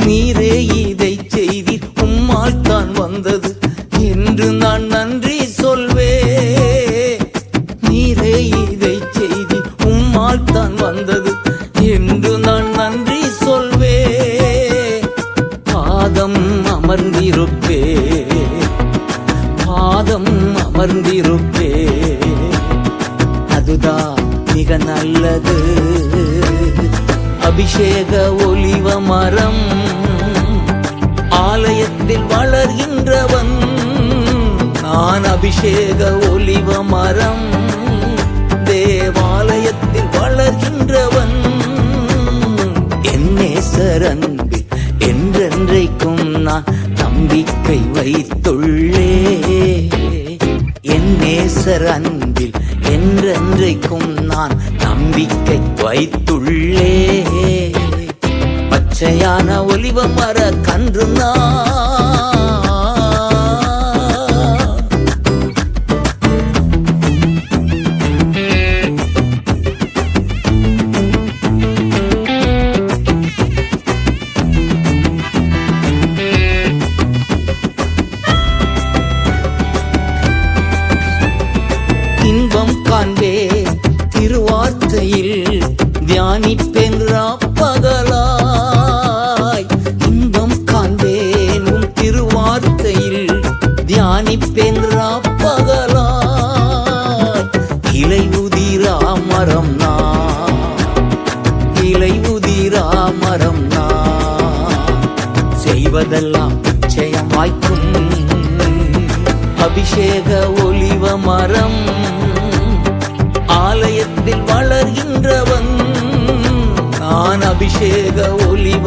நீரே இதை செய்தி உம்மால் தான் வந்தது என்று நான் நன்றி சொல்வே. நீரே இதை செய்தி உம்மால் தான் வந்தது என்று நான் நன்றி சொல்வே. பாதம் அமர்ந்திருப்பே, பாதம் அமர்ந்திருப்பே, அதுதான் மிக நல்லது. அபிஷேக ஒலிவ மரம் ஆலயத்தில் வளர்கின்றவன் நான். அபிஷேக ஒலிவ மரம் தேவாலயத்தில் வளர்கின்றவன். என் நேசர் அன்பில் என்றென்றைக்கும் நான் நம்பிக்கை வைத்துள்ளே. என் நேசர் அன்பில் என்றென்றைக்கும் நான் நம்பிக்கை வைத்துள்ளே. பச்சையான ஒலிவ மர கன்று இன்பம் காண்பே திருவார்த்தையில் தியானிப்பேன் பகலாய். இன்பம் காண்பேன் உம் திருவார்த்தையில் தியானிப்பேன் பகலாய். இலை உதிரா மரம் நான், இலை உதிரா மரம் நான், செய்வதெல்லாம் நிச்சயம் வாய்க்கும். அபிஷேக ஒலிவ மரம் ஆலயத்தில் வளர்கின்றவன் நான். அபிஷேக ஒலிவ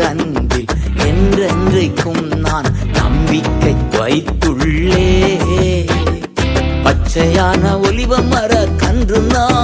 நேசர் அன்பில் என்றென்றைக்கும் நான் நம்பிக்கை வைத்துள்ளே. பச்சையான ஒலிவ மர கன்று நான்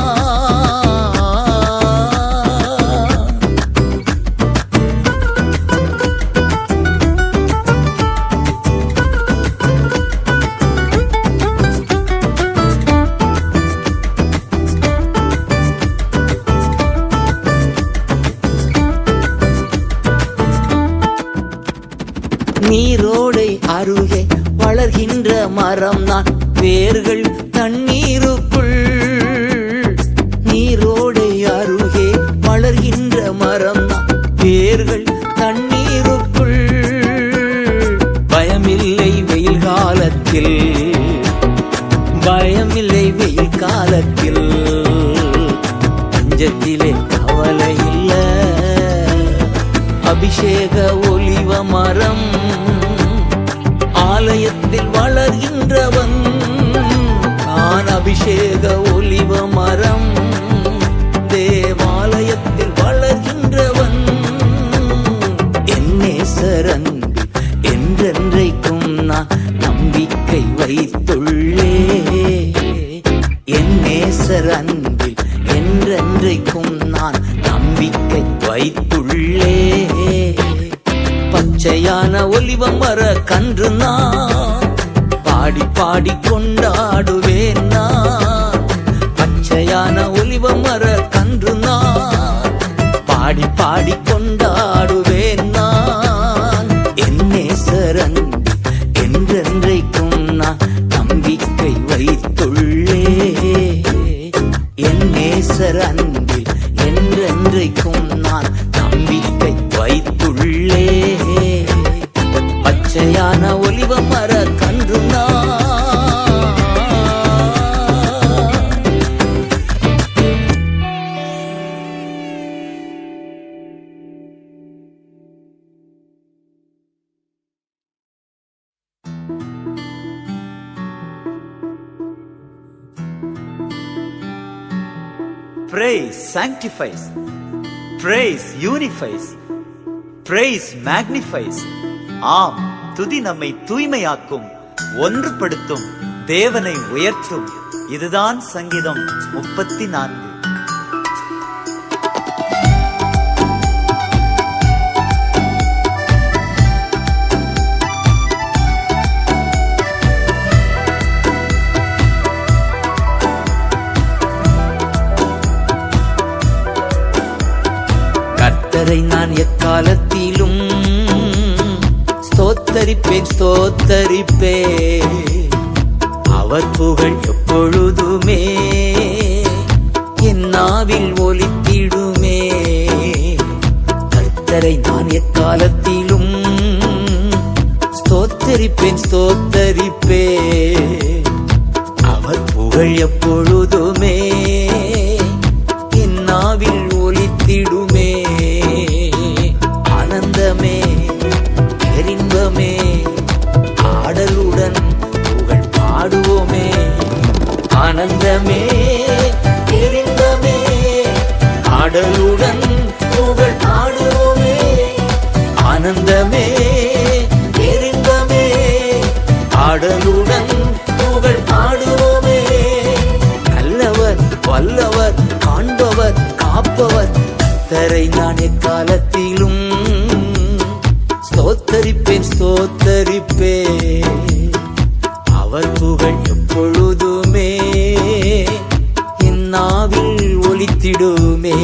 நீரோடை அருகே வளர்கின்ற மரம் நான், வேர்கள் தண்ணீருக்குள். நீரோடை அருகே வளர்கின்ற மரம் நான், வேர்கள் தண்ணீருக்குள். பயமில்லை வெயில் காலத்தில், பயமில்லை வெயில் காலத்தில். பஞ்சத்திலே கவலை இல்ல. அபிஷேக ஒலிவ மரம் ஆலயத்தில் வளர்கின்றவன் நான். அபிஷேக ஒலிவ மரம் தேவாலயத்தில் வளர்கின்றவன். என் நேசர் அன்பில் என்றென்றைக்கும் நான் நம்பிக்கை வைத்துள்ளே. என் நேசர் அன்பில் என்றென்றைக்கும் நான் நம்பிக்கை வைத்துள்ளே. பச்சையான ஒலிவ மர கன்று நான், பாடி பாடி கொண்டாடுவேன் நான். பச்சையான ஒலிவ மர கன்று நான், பாடி பாடி கொண்டாடுவேன் நான். என் நேசர் அன்பில் என்றென்றைக்கும் நான் நம்பிக்கை வைத்துள்ளே. என் நேசர் அன்பில் என்றென்றைக்கும் நான் நம்பிக்கை வைத்துள்ளே. பச்சையான ஒலிவ மர கன்று நான். Praise sanctifies, praise unifies, praise magnifies. ஆம், துதி நம்மை தூய்மையாக்கும், ஒன்றுபடுத்தும், தேவனை உயர்த்தும். இதுதான் சங்கீதம் 34. கர்த்தரை நான் எக்காலத்திலும் ஸ்தோத்தரிப்பேன் ஸ்தோத்தரிப்பேன். அவர் புகழ் எப்பொழுதுமே என் நாவில் ஒலித்திடுமே. கர்த்தரை நான் எக்காலத்திலும் ஸ்தோத்தரிப்பேன் ஸ்தோத்தரிப்பேன். அவர் புகழ் எப்பொழுதுமே என் நாவில் ஒலித்திடுமே. ஆனந்தமே பேரின்பமே ஆடலுடன் புகழ் பாடுவோமே. ஆனந்தமே பேரின்பமே ஆடலுடன் புகழ் பாடுவோமே. ஆனந்தமே பேரின்பமே ஆடலுடன் புகழ் பாடுவோமே. நல்லவர் வல்லவர் காண்பவர் காப்பவர் கர்த்தரை நான் எக்காலத்திலும் ஸ்தோத்தரிப்பேன் ஸ்தோத்தரிப்பேன். அவர் புகழ் எப்பொழுதுமே என் நாவில் ஒலித்திடுமே.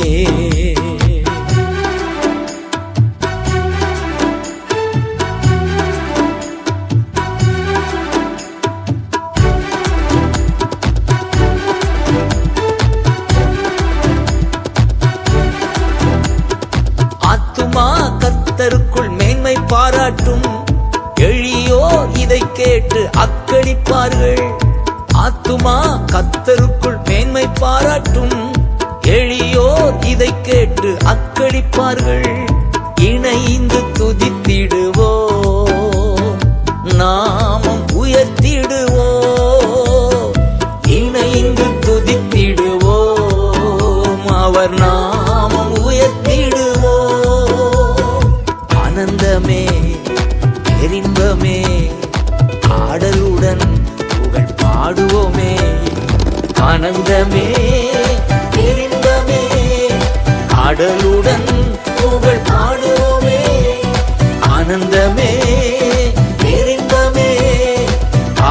ஆத்துமா கர்த்தருக்குள் மேன்மை பாராட்டும், எளியோர் இதை கேட்டு அக்களிப்பார்கள். ஆத்துமா கர்த்தருக்குள் மேன்மை பாராட்டும், எளியோர் இதை கேட்டு அக்களிப்பார்கள். இணைந்து துதித்திடுவோம், நாமம் உயர்த்திடுவோம். இணைந்து துதித்திடுவோம், அவர் நாமம் உயர்த்திடுவோம். ஆனந்தமே பேரின்பமே ஆடலுடன் புகழ் பாடுவோமே. ஆனந்தமே பேரின்பமே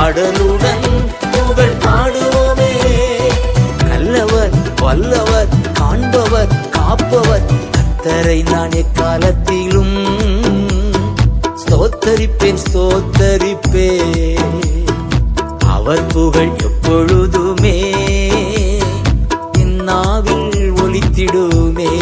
ஆடலுடன் புகழ் பாடுவோமே. நல்லவர் வல்லவர் காண்பவர் காப்பவர் கர்த்தரை நான் எக்காலத்திலும் ஸ்தோத்தரிப்பேன் ஸ்தோத்தரிப்பேன். அவர் புகழ் எப்பொழுதுமே என் நாவில் ஒலித்திடுமே.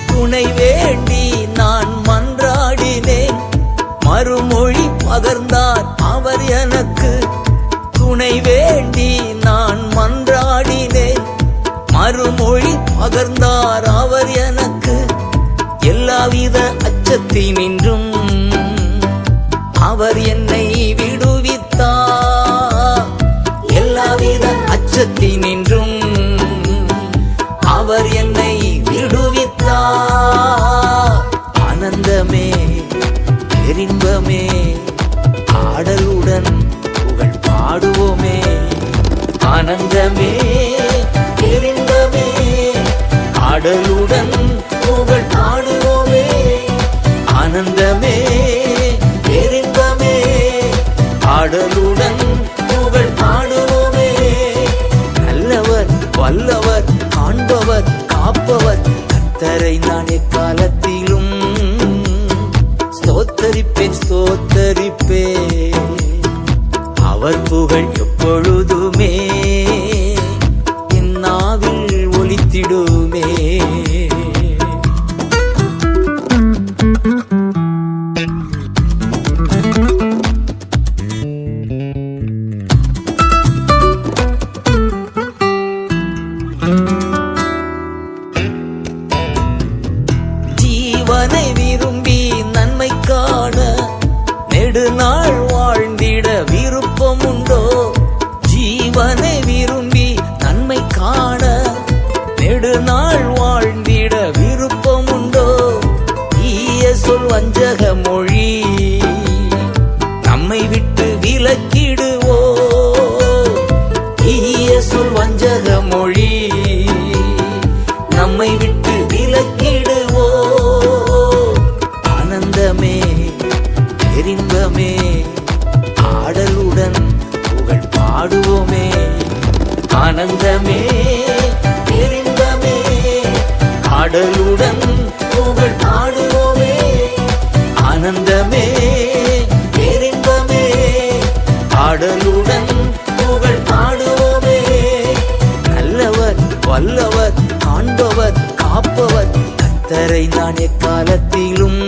துணை வேண்டி நான் மன்றாடினேன், மறுமொழி பகர்ந்தார் அவர் எனக்கு. துணை வேண்டி நான் மன்றாடினேன், மறுமொழி பகர்ந்தார் அவர் எனக்கு. எல்லாவித அச்சத்தினின்றும் அவர் என்னை விடுவித்தார். எல்லாவித அச்சத்தினின்றும் அவர் என்னை விடுவித்தார். ஆனந்தமே பேரின்பமே ஆடலுடன் புகழ் பாடுவோமே. ஆனந்தமே பேரின்பமே ஆடலுடன் புகழ் பாடுவோமே. ஆனந்தமே பேரின்பமே ஆடலுடன் புகழ் பாடுவோமே. நல்லவர் வல்லவர் காண்பவர் காப்பவர் கர்த்தரை நான் எக்காலத்திலும் ஸ்தோத்தரிப்பேன் ஸ்தோத்தரிப்பேன். அவர் புகழ் எப்பொழுதுமே என் நாவில் ஒலித்திடுமே. ஜீவனை விரும்பி நன்மை காண நெடுநாள் வாழ்ந்திட விருப்பம் உண்டோ? ஜீவனை விரும்பி நன்மை காண நெடுநாள் வாழ்ந்திட விருப்பம் உண்டோ? ஈய சொல் வஞ்சக மொழி நம்மை விட்டு விலக்கிடுவோ. ஈய சொல் வஞ்சக மொழி நம்மை விட்டு விலக்கிடுவோ. ஆனந்தமே பேரின்பமே ஆடலுடன் புகழ் பாடுவோமே. ஆனந்தமே பேரின்பமே ஆடலுடன் புகழ் பாடுவோமே. ஆனந்தமே பேரின்பமே ஆடலுடன் புகழ் பாடுவோமே. நல்லவர் வல்லவர் காண்பவர் காப்பவர் கர்த்தரை நான் எக்காலத்திலும்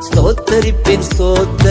ஸ்தோத்தரிப்பேன் ஸ்தோத்திரிப்பேன்.